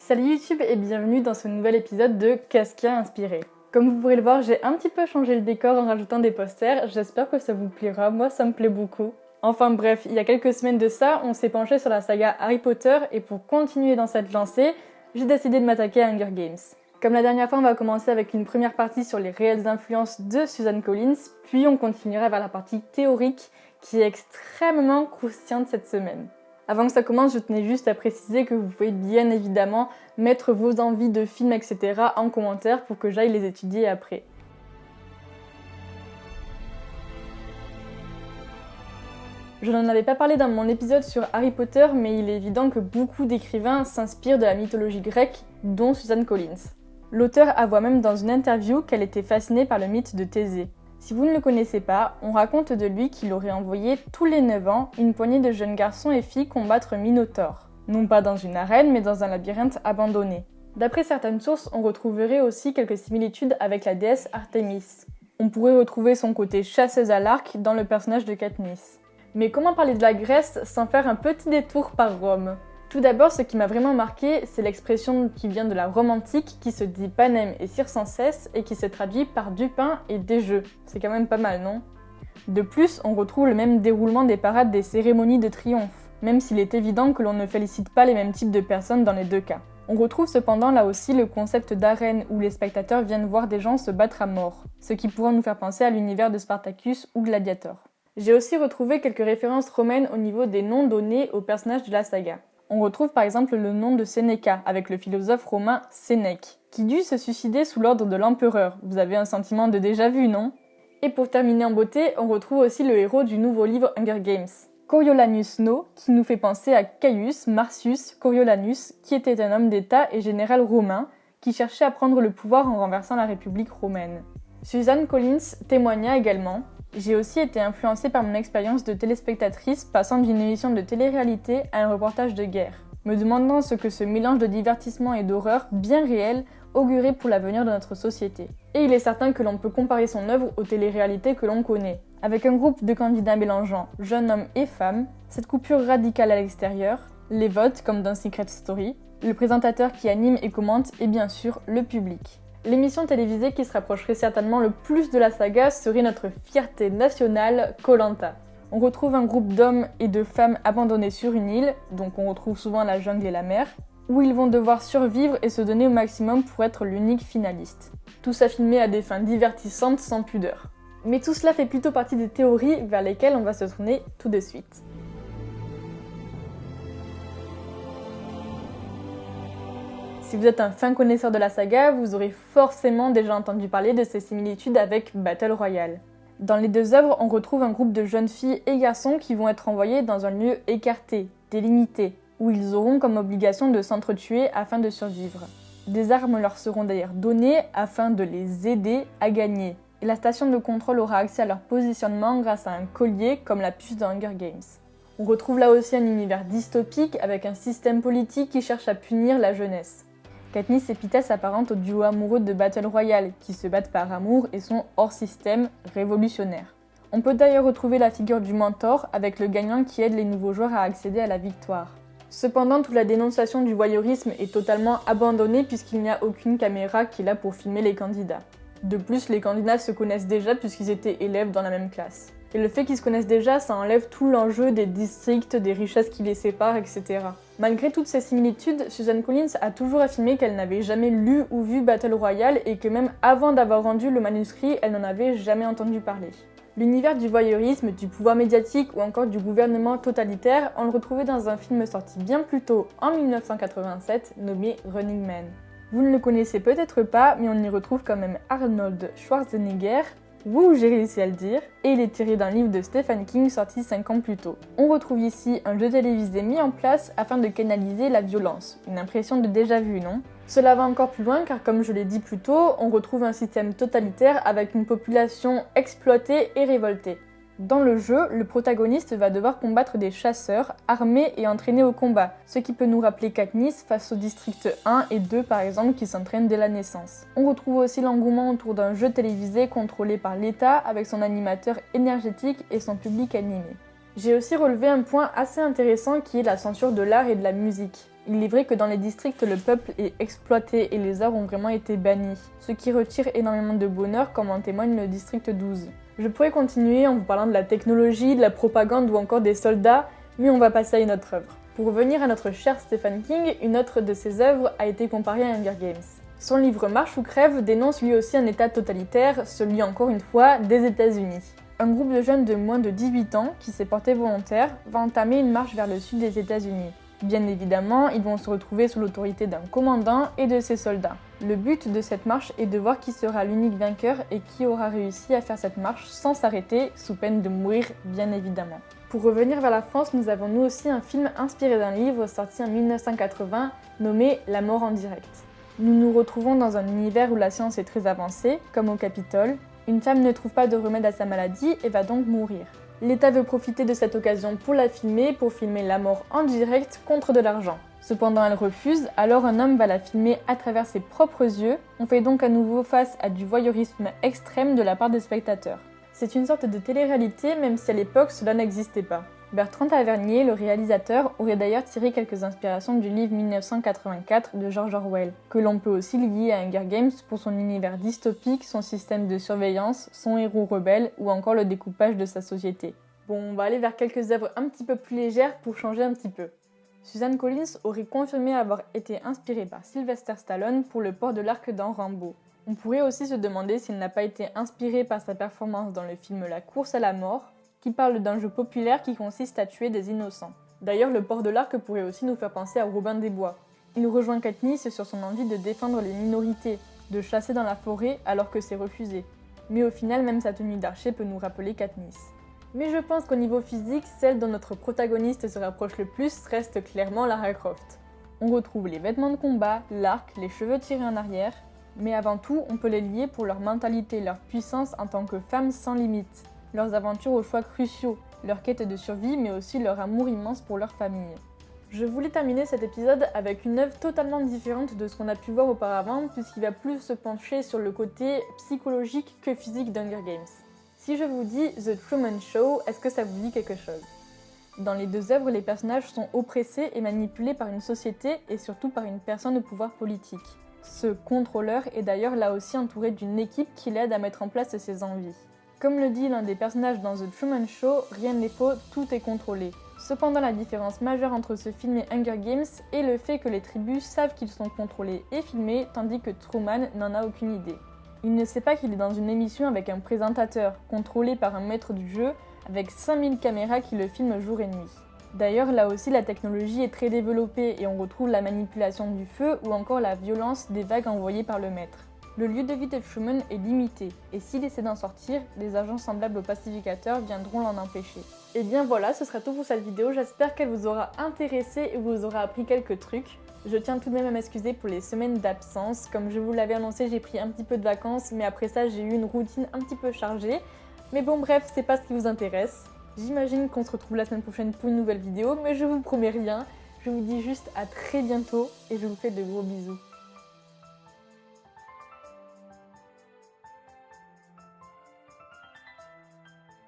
Salut YouTube et bienvenue dans ce nouvel épisode de Qu'est-ce qui a inspiré. Comme vous pourrez le voir, j'ai un petit peu changé le décor en rajoutant des posters, j'espère que ça vous plaira, moi ça me plaît beaucoup. Enfin bref, il y a quelques semaines de ça, on s'est penché sur la saga Harry Potter et pour continuer dans cette lancée, j'ai décidé de m'attaquer à Hunger Games. Comme la dernière fois, on va commencer avec une première partie sur les réelles influences de Susan Collins, puis on continuera vers la partie théorique qui est extrêmement croustillante cette semaine. Avant que ça commence, je tenais juste à préciser que vous pouvez bien évidemment mettre vos envies de films, etc. en commentaire pour que j'aille les étudier après. Je n'en avais pas parlé dans mon épisode sur Harry Potter, mais il est évident que beaucoup d'écrivains s'inspirent de la mythologie grecque, dont Susan Collins. L'auteur avoue même dans une interview qu'elle était fascinée par le mythe de Thésée. Si vous ne le connaissez pas, on raconte de lui qu'il aurait envoyé tous les 9 ans une poignée de jeunes garçons et filles combattre Minotaure. Non pas dans une arène, mais dans un labyrinthe abandonné. D'après certaines sources, on retrouverait aussi quelques similitudes avec la déesse Artémis. On pourrait retrouver son côté chasseuse à l'arc dans le personnage de Katniss. Mais comment parler de la Grèce sans faire un petit détour par Rome ? Tout d'abord, ce qui m'a vraiment marqué, c'est l'expression qui vient de la Rome antique, qui se dit panem et circenses et qui se traduit par du pain et des jeux. C'est quand même pas mal, non ? De plus, on retrouve le même déroulement des parades des cérémonies de triomphe, même s'il est évident que l'on ne félicite pas les mêmes types de personnes dans les deux cas. On retrouve cependant là aussi le concept d'arène où les spectateurs viennent voir des gens se battre à mort, ce qui pourrait nous faire penser à l'univers de Spartacus ou Gladiator. J'ai aussi retrouvé quelques références romaines au niveau des noms donnés aux personnages de la saga. On retrouve par exemple le nom de Sénéca avec le philosophe romain Sénèque, qui dut se suicider sous l'ordre de l'empereur. Vous avez un sentiment de déjà-vu, non ? Et pour terminer en beauté, on retrouve aussi le héros du nouveau livre Hunger Games, Coriolanus No, qui nous fait penser à Caius Marcius Coriolanus, qui était un homme d'État et général romain, qui cherchait à prendre le pouvoir en renversant la République romaine. Susan Collins témoigna également: j'ai aussi été influencée par mon expérience de téléspectatrice passant d'une émission de télé-réalité à un reportage de guerre, me demandant ce que ce mélange de divertissement et d'horreur bien réel augurait pour l'avenir de notre société. Et il est certain que l'on peut comparer son œuvre aux télé-réalités que l'on connaît. Avec un groupe de candidats mélangeant jeunes hommes et femmes, cette coupure radicale à l'extérieur, les votes comme dans Secret Story, le présentateur qui anime et commente et bien sûr le public. L'émission télévisée qui se rapprocherait certainement le plus de la saga serait notre fierté nationale, Koh-Lanta. On retrouve un groupe d'hommes et de femmes abandonnés sur une île, donc on retrouve souvent la jungle et la mer, où ils vont devoir survivre et se donner au maximum pour être l'unique finaliste. Tout ça filmé à des fins divertissantes sans pudeur. Mais tout cela fait plutôt partie des théories vers lesquelles on va se tourner tout de suite. Si vous êtes un fin connaisseur de la saga, vous aurez forcément déjà entendu parler de ces similitudes avec Battle Royale. Dans les deux œuvres, on retrouve un groupe de jeunes filles et garçons qui vont être envoyés dans un lieu écarté, délimité, où ils auront comme obligation de s'entretuer afin de survivre. Des armes leur seront d'ailleurs données afin de les aider à gagner, et la station de contrôle aura accès à leur positionnement grâce à un collier comme la puce de Hunger Games. On retrouve là aussi un univers dystopique avec un système politique qui cherche à punir la jeunesse. Katniss et Peeta s'apparentent au duo amoureux de Battle Royale, qui se battent par amour et sont hors système, révolutionnaires. On peut d'ailleurs retrouver la figure du mentor avec le gagnant qui aide les nouveaux joueurs à accéder à la victoire. Cependant, toute la dénonciation du voyeurisme est totalement abandonnée puisqu'il n'y a aucune caméra qui est là pour filmer les candidats. De plus, les candidats se connaissent déjà puisqu'ils étaient élèves dans la même classe. Et le fait qu'ils se connaissent déjà, ça enlève tout l'enjeu des districts, des richesses qui les séparent, etc. Malgré toutes ces similitudes, Susan Collins a toujours affirmé qu'elle n'avait jamais lu ou vu Battle Royale et que même avant d'avoir rendu le manuscrit, elle n'en avait jamais entendu parler. L'univers du voyeurisme, du pouvoir médiatique ou encore du gouvernement totalitaire, on le retrouvait dans un film sorti bien plus tôt, en 1987, nommé Running Man. Vous ne le connaissez peut-être pas, mais on y retrouve quand même Arnold Schwarzenegger, j'ai réussi à le dire, et il est tiré d'un livre de Stephen King sorti 5 ans plus tôt. On retrouve ici un jeu télévisé mis en place afin de canaliser la violence. Une impression de déjà-vu, non ? Cela va encore plus loin car comme je l'ai dit plus tôt, on retrouve un système totalitaire avec une population exploitée et révoltée. Dans le jeu, le protagoniste va devoir combattre des chasseurs, armés et entraînés au combat, ce qui peut nous rappeler Katniss face au district 1 et 2 par exemple qui s'entraînent dès la naissance. On retrouve aussi l'engouement autour d'un jeu télévisé contrôlé par l'État avec son animateur énergétique et son public animé. J'ai aussi relevé un point assez intéressant qui est la censure de l'art et de la musique. Il est vrai que dans les districts, le peuple est exploité et les arts ont vraiment été bannis, ce qui retire énormément de bonheur comme en témoigne le district 12. Je pourrais continuer en vous parlant de la technologie, de la propagande ou encore des soldats, mais on va passer à une autre œuvre. Pour revenir à notre cher Stephen King, une autre de ses œuvres a été comparée à Hunger Games. Son livre Marche ou crève dénonce lui aussi un état totalitaire, celui encore une fois des États-Unis. Un groupe de jeunes de moins de 18 ans qui s'est porté volontaire va entamer une marche vers le sud des États-Unis. Bien évidemment, ils vont se retrouver sous l'autorité d'un commandant et de ses soldats. Le but de cette marche est de voir qui sera l'unique vainqueur et qui aura réussi à faire cette marche sans s'arrêter, sous peine de mourir bien évidemment. Pour revenir vers la France, nous avons nous aussi un film inspiré d'un livre sorti en 1980 nommé La mort en direct. Nous nous retrouvons dans un univers où la science est très avancée, comme au Capitole. Une femme ne trouve pas de remède à sa maladie et va donc mourir. L'État veut profiter de cette occasion pour la filmer, pour filmer la mort en direct contre de l'argent. Cependant, elle refuse, alors un homme va la filmer à travers ses propres yeux. On fait donc à nouveau face à du voyeurisme extrême de la part des spectateurs. C'est une sorte de télé-réalité, même si à l'époque cela n'existait pas. Bertrand Tavernier, le réalisateur, aurait d'ailleurs tiré quelques inspirations du livre 1984 de George Orwell, que l'on peut aussi lier à Hunger Games pour son univers dystopique, son système de surveillance, son héros rebelle ou encore le découpage de sa société. Bon, on va aller vers quelques œuvres un petit peu plus légères pour changer un petit peu. Suzanne Collins aurait confirmé avoir été inspirée par Sylvester Stallone pour le port de l'arc dans Rambo. On pourrait aussi se demander s'il n'a pas été inspiré par sa performance dans le film La course à la mort, qui parle d'un jeu populaire qui consiste à tuer des innocents. D'ailleurs, le port de l'arc pourrait aussi nous faire penser à Robin des Bois. Il rejoint Katniss sur son envie de défendre les minorités, de chasser dans la forêt alors que c'est refusé. Mais au final, même sa tenue d'archer peut nous rappeler Katniss. Mais je pense qu'au niveau physique, celle dont notre protagoniste se rapproche le plus reste clairement Lara Croft. On retrouve les vêtements de combat, l'arc, les cheveux tirés en arrière, mais avant tout, on peut les lier pour leur mentalité, leur puissance en tant que femmes sans limite, leurs aventures aux choix cruciaux, leur quête de survie, mais aussi leur amour immense pour leur famille. Je voulais terminer cet épisode avec une œuvre totalement différente de ce qu'on a pu voir auparavant, puisqu'il va plus se pencher sur le côté psychologique que physique d'Hunger Games. Si je vous dis The Truman Show, est-ce que ça vous dit quelque chose ? Dans les deux œuvres, les personnages sont oppressés et manipulés par une société et surtout par une personne au pouvoir politique. Ce contrôleur est d'ailleurs là aussi entouré d'une équipe qui l'aide à mettre en place ses envies. Comme le dit l'un des personnages dans The Truman Show, rien n'est faux, tout est contrôlé. Cependant, la différence majeure entre ce film et Hunger Games est le fait que les tribus savent qu'ils sont contrôlés et filmés, tandis que Truman n'en a aucune idée. Il ne sait pas qu'il est dans une émission avec un présentateur, contrôlé par un maître du jeu, avec 5000 caméras qui le filment jour et nuit. D'ailleurs, là aussi, la technologie est très développée et on retrouve la manipulation du feu ou encore la violence des vagues envoyées par le maître. Le lieu de vie de Truman est limité, et s'il essaie d'en sortir, des agents semblables aux pacificateurs viendront l'en empêcher. Et bien voilà, ce sera tout pour cette vidéo, j'espère qu'elle vous aura intéressé et vous aura appris quelques trucs. Je tiens tout de même à m'excuser pour les semaines d'absence, comme je vous l'avais annoncé, j'ai pris un petit peu de vacances, mais après ça j'ai eu une routine un petit peu chargée. Mais bon bref, c'est pas ce qui vous intéresse. J'imagine qu'on se retrouve la semaine prochaine pour une nouvelle vidéo, mais je vous promets rien. Je vous dis juste à très bientôt et je vous fais de gros bisous.